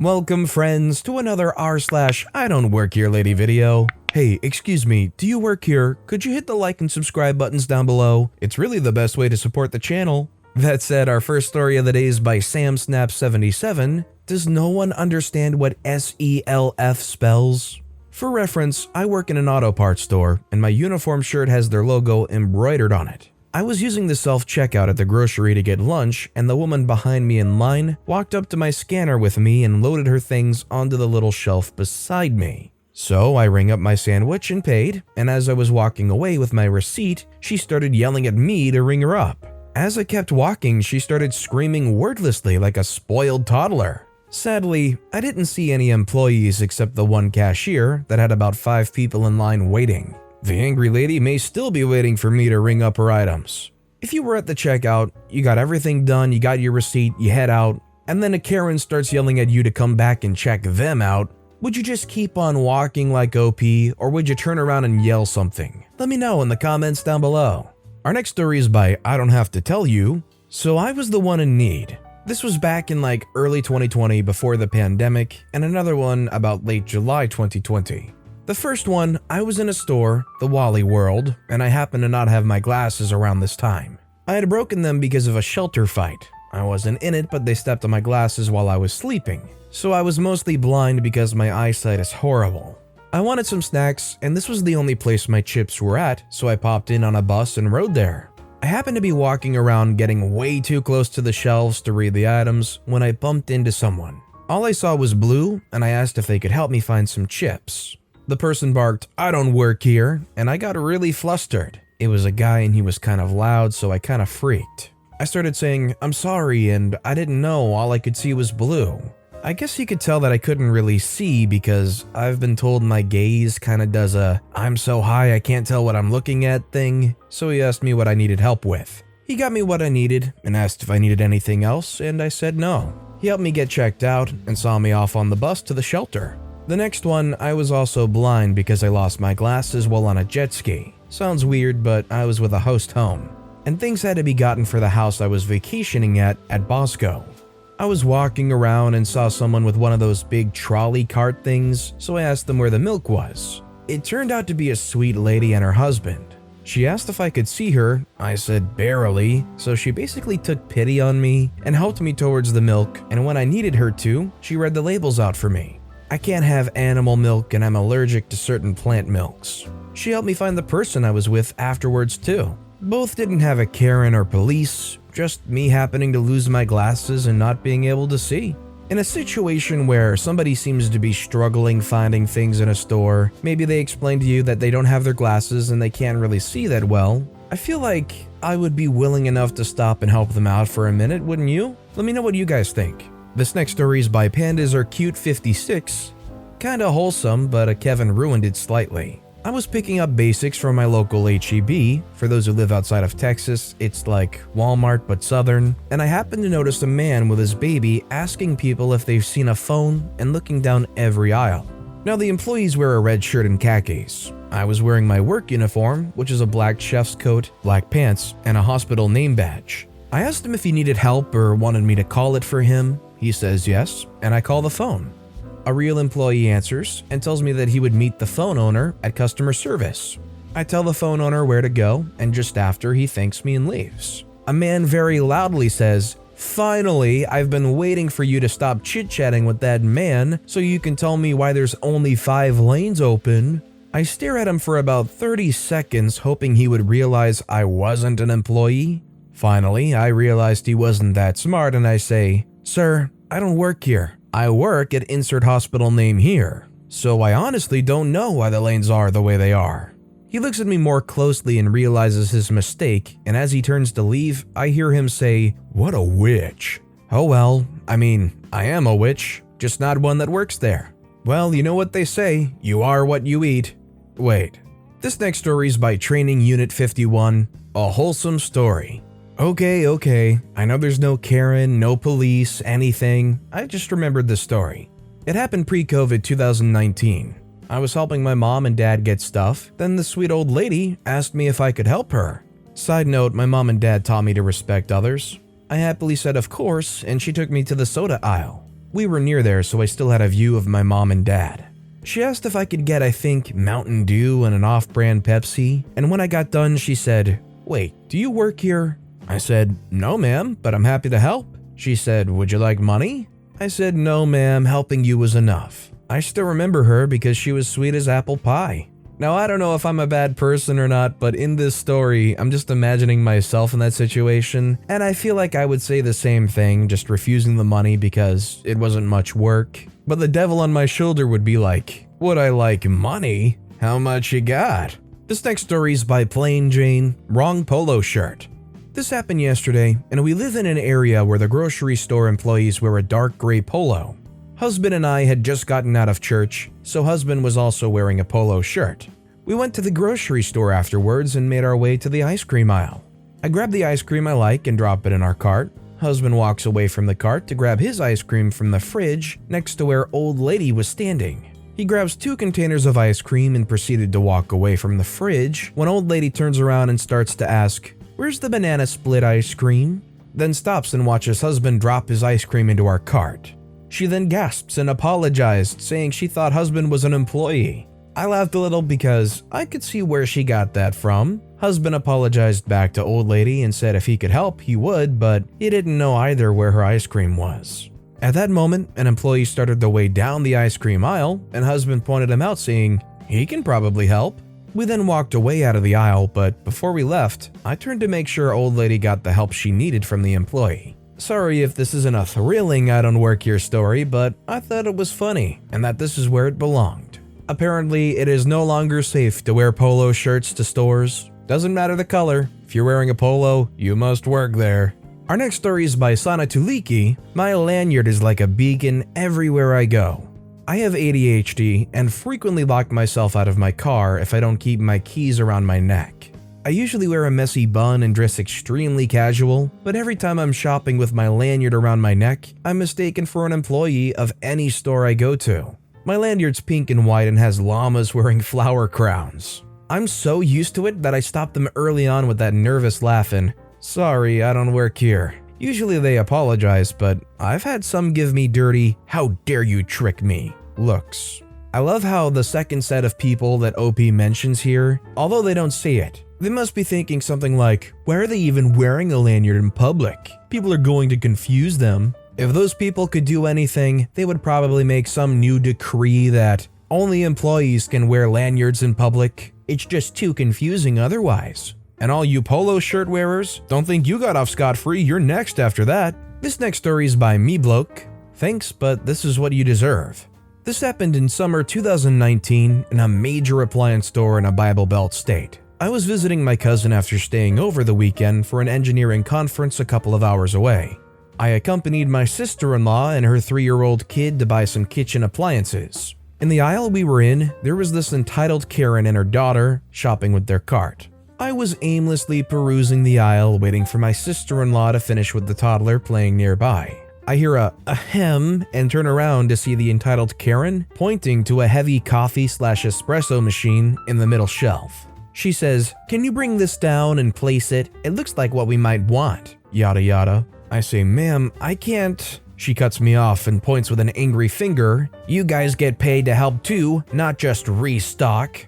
Welcome friends to another r/I don't work here lady video. Hey, excuse me, do you work here? Could you hit the like and subscribe buttons down below? It's really the best way to support the channel. That said, our first story of the day is by SamSnap77. Does no one understand what SELF spells? For reference, I work in an auto parts store, and my uniform shirt has their logo embroidered on it. I was using the self-checkout at the grocery to get lunch, and the woman behind me in line walked up to my scanner with me and loaded her things onto the little shelf beside me. So I rang up my sandwich and paid, and as I was walking away with my receipt, she started yelling at me to ring her up. As I kept walking, she started screaming wordlessly like a spoiled toddler. Sadly, I didn't see any employees except the one cashier that had about 5 people in line waiting. The angry lady may still be waiting for me to ring up her items. If you were at the checkout, you got everything done, you got your receipt, you head out, and then a Karen starts yelling at you to come back and check them out, would you just keep on walking like OP, or would you turn around and yell something? Let me know in the comments down below. Our next story is by I Don't Have to Tell You. So I was the one in need. This was back in like early 2020 before the pandemic, and another one about late July 2020. The first one, I was in a store, the Wally World, and I happened to not have my glasses around this time. I had broken them because of a shelter fight. I wasn't in it, but they stepped on my glasses while I was sleeping. So I was mostly blind because my eyesight is horrible. I wanted some snacks, and this was the only place my chips were at, so I popped in on a bus and rode there. I happened to be walking around getting way too close to the shelves to read the items when I bumped into someone. All I saw was blue, and I asked if they could help me find some chips. The person barked, "I don't work here," and I got really flustered. It was a guy and he was kind of loud, so I kind of freaked. I started saying, "I'm sorry, and I didn't know, all I could see was blue." I guess he could tell that I couldn't really see because I've been told my gaze kind of does a "I'm so high I can't tell what I'm looking at" thing, so he asked me what I needed help with. He got me what I needed and asked if I needed anything else, and I said no. He helped me get checked out and saw me off on the bus to the shelter. The next one, I was also blind because I lost my glasses while on a jet ski. Sounds weird, but I was with a host home, and things had to be gotten for the house I was vacationing at Bosco. I was walking around and saw someone with one of those big trolley cart things, so I asked them where the milk was. It turned out to be a sweet lady and her husband. She asked if I could see her. I said barely, so she basically took pity on me and helped me towards the milk, and when I needed her to, she read the labels out for me. I can't have animal milk and I'm allergic to certain plant milks. She helped me find the person I was with afterwards too. Both didn't have a Karen or police, just me happening to lose my glasses and not being able to see. In a situation where somebody seems to be struggling finding things in a store, maybe they explain to you that they don't have their glasses and they can't really see that well, I feel like I would be willing enough to stop and help them out for a minute, wouldn't you? Let me know what you guys think. This next story is by Pandas Are Cute 56. Kinda wholesome, but Kevin ruined it slightly. I was picking up basics from my local H-E-B. For those who live outside of Texas, it's like Walmart but southern, and I happened to notice a man with his baby asking people if they've seen a phone and looking down every aisle. Now the employees wear a red shirt and khakis. I was wearing my work uniform, which is a black chef's coat, black pants, and a hospital name badge. I asked him if he needed help or wanted me to call it for him. He says yes, and I call the phone. A real employee answers and tells me that he would meet the phone owner at customer service. I tell the phone owner where to go, and just after, he thanks me and leaves. A man very loudly says, "Finally, I've been waiting for you to stop chit-chatting with that man so you can tell me why there's only 5 lanes open." I stare at him for about 30 seconds, hoping he would realize I wasn't an employee. Finally, I realized he wasn't that smart, and I say, "Sir, I don't work here. I work at insert hospital name here, so I honestly don't know why the lanes are the way they are." He looks at me more closely and realizes his mistake, and as he turns to leave, I hear him say, "What a witch." Oh well, I mean, I am a witch, just not one that works there. Well, you know what they say, you are what you eat. Wait. This next story is by Training Unit 51, a wholesome story. Okay, I know there's no Karen, no police, anything. I just remembered this story. It happened pre-COVID 2019. I was helping my mom and dad get stuff, then the sweet old lady asked me if I could help her. Side note, my mom and dad taught me to respect others. I happily said of course, and she took me to the soda aisle. We were near there, so I still had a view of my mom and dad. She asked if I could get, I think, Mountain Dew and an off-brand Pepsi, and when I got done, she said, "Wait, do you work here?" I said, "No, ma'am, but I'm happy to help." She said, "Would you like money?" I said, "No, ma'am, helping you was enough." I still remember her because she was sweet as apple pie. Now, I don't know if I'm a bad person or not, but in this story, I'm just imagining myself in that situation, and I feel like I would say the same thing, just refusing the money because it wasn't much work. But the devil on my shoulder would be like, "Would I like money? How much you got?" This next story is by Plain Jane, wrong polo shirt. This happened yesterday, and we live in an area where the grocery store employees wear a dark gray polo. Husband and I had just gotten out of church, so husband was also wearing a polo shirt. We went to the grocery store afterwards and made our way to the ice cream aisle. I grab the ice cream I like and drop it in our cart. Husband walks away from the cart to grab his ice cream from the fridge next to where old lady was standing. He grabs 2 containers of ice cream and proceeded to walk away from the fridge when old lady turns around and starts to ask, "Where's the banana split ice cream?" Then stops and watches husband drop his ice cream into our cart. She then gasps and apologized, saying she thought husband was an employee. I laughed a little because I could see where she got that from. Husband apologized back to old lady and said if he could help, he would, but he didn't know either where her ice cream was. At that moment, an employee started the way down the ice cream aisle, and husband pointed him out, saying, "He can probably help." We then walked away out of the aisle, but before we left, I turned to make sure old lady got the help she needed from the employee. Sorry if this isn't a thrilling I don't work here story, but I thought it was funny, and that this is where it belonged. Apparently, it is no longer safe to wear polo shirts to stores. Doesn't matter the color, if you're wearing a polo, you must work there. Our next story is by Sana Tuliki. My lanyard is like a beacon everywhere I go. I have ADHD and frequently lock myself out of my car if I don't keep my keys around my neck. I usually wear a messy bun and dress extremely casual, but every time I'm shopping with my lanyard around my neck, I'm mistaken for an employee of any store I go to. My lanyard's pink and white and has llamas wearing flower crowns. I'm so used to it that I stopped them early on with that nervous laugh and, "Sorry, I don't work here." Usually they apologize, but I've had some give me dirty, "How dare you trick me" looks. I love how the second set of people that OP mentions here, although they don't say it, they must be thinking something like, "Why are they even wearing a lanyard in public? People are going to confuse them." If those people could do anything, they would probably make some new decree that only employees can wear lanyards in public. It's just too confusing otherwise. And all you polo shirt wearers, don't think you got off scot-free, you're next after that. This next story is by Me Bloke. Thanks, but this is what you deserve. This happened in summer 2019 in a major appliance store in a Bible Belt state. I was visiting my cousin after staying over the weekend for an engineering conference a couple of hours away. I accompanied my sister-in-law and her 3-year-old kid to buy some kitchen appliances. In the aisle we were in, there was this entitled Karen and her daughter shopping with their cart. I was aimlessly perusing the aisle, waiting for my sister-in-law to finish with the toddler playing nearby. I hear a ahem and turn around to see the entitled Karen pointing to a heavy coffee/espresso machine in the middle shelf. She says, "Can you bring this down and place it? It looks like what we might want," yada yada. I say, "Ma'am, I can't." She cuts me off and points with an angry finger. "You guys get paid to help too, not just restock."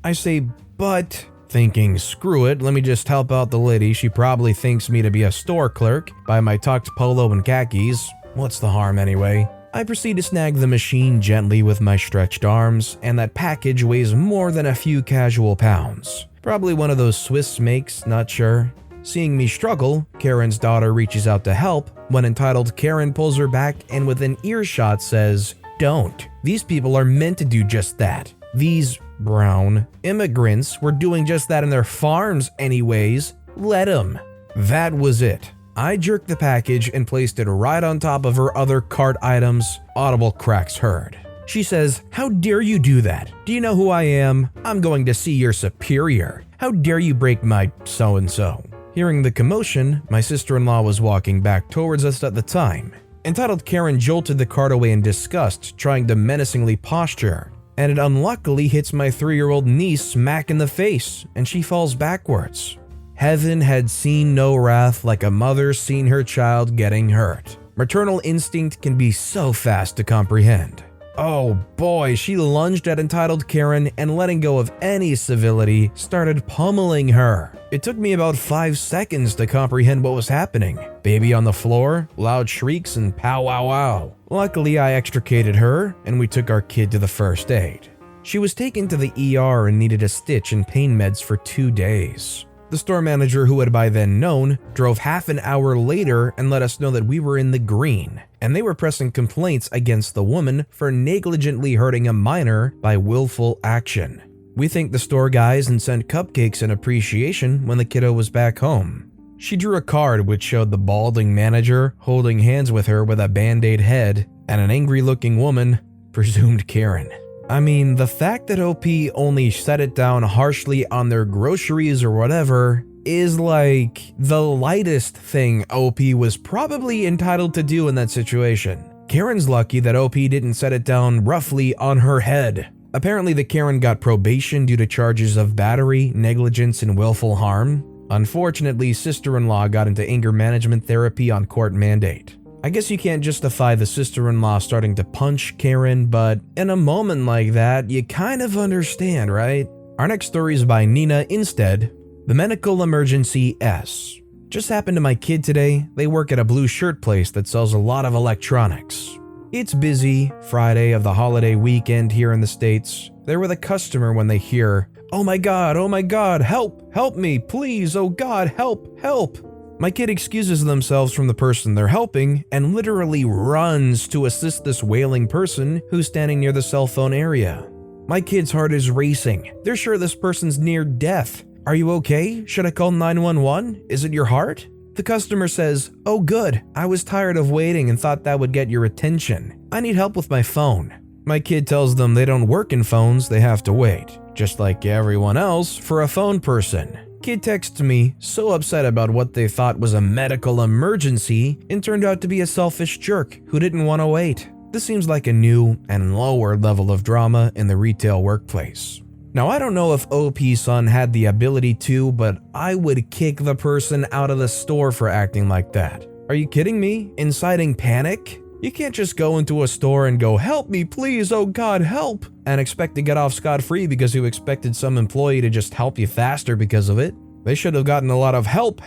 I say, "But," thinking, screw it, let me just help out the lady. She probably thinks me to be a store clerk by my tucked polo and khakis. What's the harm anyway? I proceed to snag the machine gently with my stretched arms, and that package weighs more than a few casual pounds. Probably one of those Swiss makes, not sure. Seeing me struggle, Karen's daughter reaches out to help when entitled Karen pulls her back and within earshot says, "Don't. These people are meant to do just that. These brown immigrants were doing just that in their farms anyways. Let them." That was it. I jerked the package and placed it right on top of her other cart items. Audible cracks heard. She says, "How dare you do that? Do you know who I am? I'm going to see your superior. How dare you break my so-and-so?" Hearing the commotion, my sister-in-law was walking back towards us at the time. Entitled Karen jolted the cart away in disgust, trying to menacingly posture, and it unluckily hits my 3-year-old niece smack in the face, and she falls backwards. Heaven had seen no wrath like a mother seen her child getting hurt. Maternal instinct can be so fast to comprehend. Oh boy, she lunged at entitled Karen and, letting go of any civility, started pummeling her. It took me about 5 seconds to comprehend what was happening. Baby on the floor, loud shrieks, and pow wow wow. Luckily, I extricated her and we took our kid to the first aid. She was taken to the ER and needed a stitch and pain meds for 2 days. The store manager, who had by then known, drove half an hour later and let us know that we were in the green, and they were pressing complaints against the woman for negligently hurting a minor by willful action. We thanked the store guys and sent cupcakes in appreciation when the kiddo was back home. She drew a card which showed the balding manager holding hands with her with a band-aid head and an angry-looking woman, presumed Karen. I mean, the fact that OP only set it down harshly on their groceries or whatever is like the lightest thing OP was probably entitled to do in that situation. Karen's lucky that OP didn't set it down roughly on her head. Apparently, the Karen got probation due to charges of battery, negligence, and willful harm. Unfortunately, sister-in-law got into anger management therapy on court mandate. I guess you can't justify the sister-in-law starting to punch Karen, but in a moment like that, you kind of understand, right? Our next story is by Nina instead. The Medical Emergency S. Just happened to my kid today. They work at a blue shirt place that sells a lot of electronics. It's busy, Friday of the holiday weekend here in the States. They're with a customer when they hear, oh my God, help me, please, oh God, help. My kid excuses themselves from the person they're helping and literally runs to assist this wailing person who's standing near the cell phone area. My kid's heart is racing. They're sure this person's near death. Are you okay? Should I call 911? Is it your heart? The customer says, oh good, I was tired of waiting and thought that would get your attention. I need help with my phone. My kid tells them they don't work in phones, they have to wait, just like everyone else, for a phone person. Kid texts me, so upset about what they thought was a medical emergency and turned out to be a selfish jerk who didn't want to wait. This seems like a new and lower level of drama in the retail workplace. Now, I don't know if OP's son had the ability to, but I would kick the person out of the store for acting like that. Are you kidding me? Inciting panic? You can't just go into a store and go, help me please, oh God, help, and expect to get off scot-free because you expected some employee to just help you faster because of it. They should have gotten a lot of help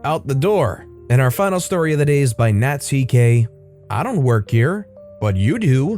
out the door. And our final story of the day is by NatCK. I don't work here, but you do.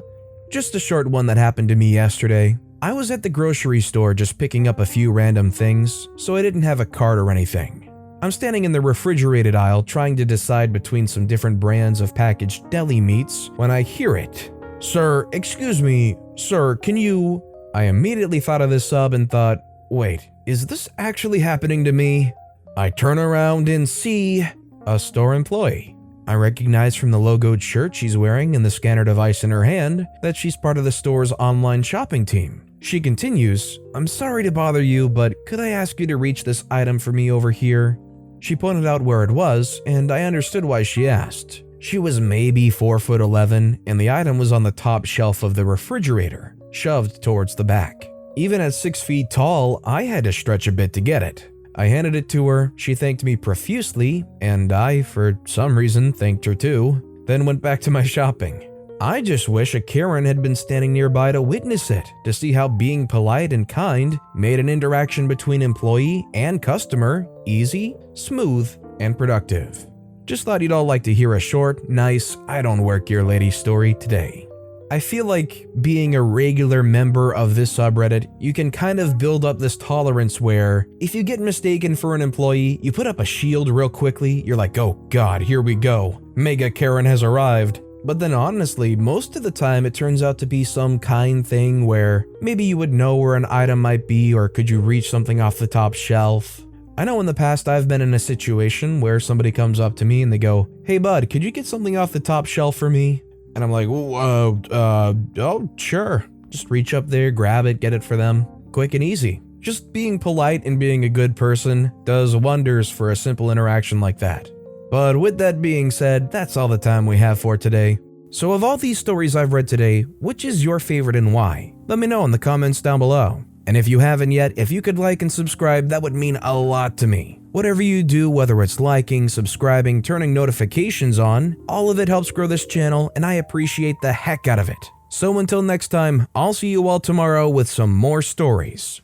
Just a short one that happened to me yesterday. I was at the grocery store just picking up a few random things, so I didn't have a cart or anything. I'm standing in the refrigerated aisle trying to decide between some different brands of packaged deli meats when I hear it. Sir, excuse me, sir, can you... I immediately thought of this sub and thought, wait, is this actually happening to me? I turn around and see a store employee. I recognize from the logoed shirt she's wearing and the scanner device in her hand that she's part of the store's online shopping team. She continues, I'm sorry to bother you, but could I ask you to reach this item for me over here? She pointed out where it was, and I understood why she asked. She was maybe 4'11", and the item was on the top shelf of the refrigerator, shoved towards the back. Even at 6 feet tall, I had to stretch a bit to get it. I handed it to her, she thanked me profusely, and I, for some reason, thanked her too, then went back to my shopping. I just wish a Karen had been standing nearby to witness it, to see how being polite and kind made an interaction between employee and customer easy, smooth, and productive. Just thought you'd all like to hear a short, nice, I don't work here lady story today. I feel like being a regular member of this subreddit, you can kind of build up this tolerance where if you get mistaken for an employee, you put up a shield real quickly, you're like, oh god, here we go, Mega Karen has arrived. But then honestly, most of the time it turns out to be some kind thing where maybe you would know where an item might be or could you reach something off the top shelf. I know in the past I've been in a situation where somebody comes up to me and they go, hey bud, could you get something off the top shelf for me? And I'm like, oh, sure. Just reach up there, grab it, get it for them. Quick and easy. Just being polite and being a good person does wonders for a simple interaction like that. But with that being said, that's all the time we have for today. So of all these stories I've read today, which is your favorite and why? Let me know in the comments down below. And if you haven't yet, if you could like and subscribe, that would mean a lot to me. Whatever you do, whether it's liking, subscribing, turning notifications on, all of it helps grow this channel and I appreciate the heck out of it. So until next time, I'll see you all tomorrow with some more stories.